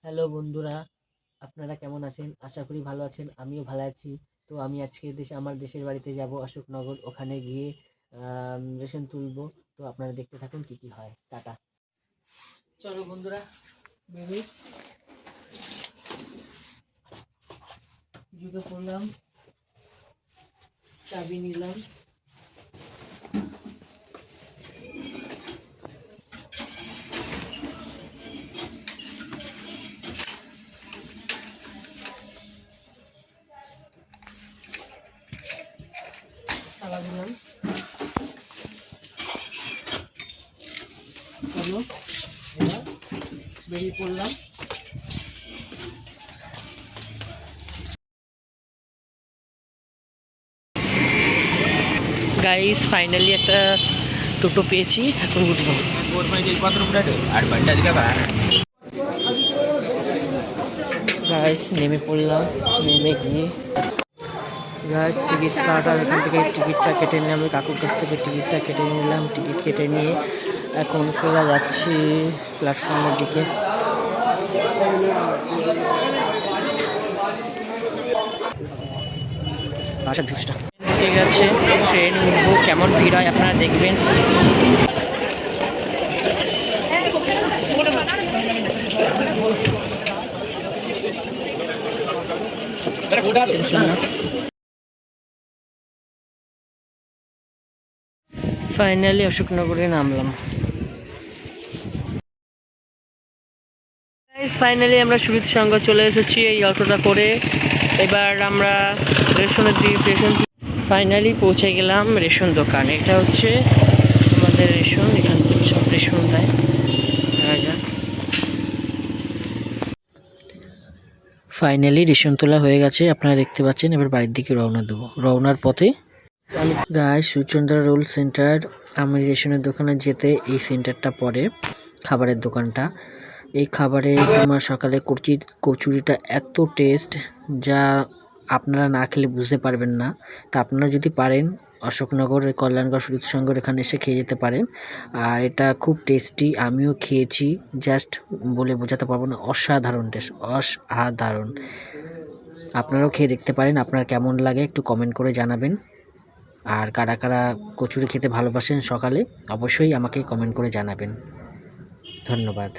Hello বন্ধুরা, আপনারা কেমন আছেন? আশা করি ভালো আছেন। আমিও ভালো আছি। তো আমি আজকে আমার দেশের বাড়িতে যাব অশোকনগর। ওখানে গিয়ে রেশন তুলবো। তো আপনারা দেখতে থাকুন কি কি হয়। টাটা। চলো বন্ধুরা, বেরোই। জুতো পরলাম, চাবি নিলাম। তালা দিলাম। চলো এবার বেরিয়ে পড়লাম। গাইস, ফাইনালি একটা টোটো পেয়েছি, এখন উঠবো। গাইস নেমে পড়লাম, নেমে গিয়ে গাইস টিকিট কাটার এখান থেকে টিকিটটা কেটে নিলাম, কাকুর কাছ থেকে টিকিটটা কেটে নিলাম। টিকিট কেটে নিয়ে এখন চলে যাচ্ছি প্ল্যাটফর্মের দিকে। বাসার ভিউজটা ঠিক আছে, ট্রেন উঠবো, কেমন ভিড় হয় আপনারা দেখবেন। ফাইনালি অশোকনগরে নামলাম। ফাইনালি আমরা সুবিধ সঙ্গে চলে এসেছি এই অটোটা করে। এবার আমরা রেশনের রেশন ফাইনালি পৌঁছে গেলাম রেশন দোকান। এটা হচ্ছে আমাদের রেশন, এখান থেকে সব রেশন দেয়। ফাইনালি রেশন তোলা হয়ে গেছে, আপনারা দেখতে পাচ্ছেন। এবার বাড়ির দিকে রওনা দেবো। রওনার পথে গাইস সুচন্দ্রা রোল সেন্টার, আমি রেশনের দোকানে যেতে এই সেন্টারটা পড়ে, খাবারের দোকানটা। এই খাবারে তোমার সকালে কচুরিটা এত টেস্ট, যা আপনারা না খেলে বুঝতে পারবেন না। তা আপনারা যদি পারেন অশোকনগর কল্যাণগড় সুরুৎ সংঘর এখানে এসে খেয়ে যেতে পারেন। আর এটা খুব টেস্টি, আমিও খেয়েছি, জাস্ট বলে বোঝাতে পারবো না, অসাধারণ টেস্ট, অসাধারণ। আপনারাও খেয়ে দেখতে পারেন, আপনার কেমন লাগে একটু কমেন্ট করে জানাবেন। আর কারা কারা কচুরি খেতে ভালোবাসেন সকালে, অবশ্যই আমাকে কমেন্ট করে জানাবেন। ধন্যবাদ।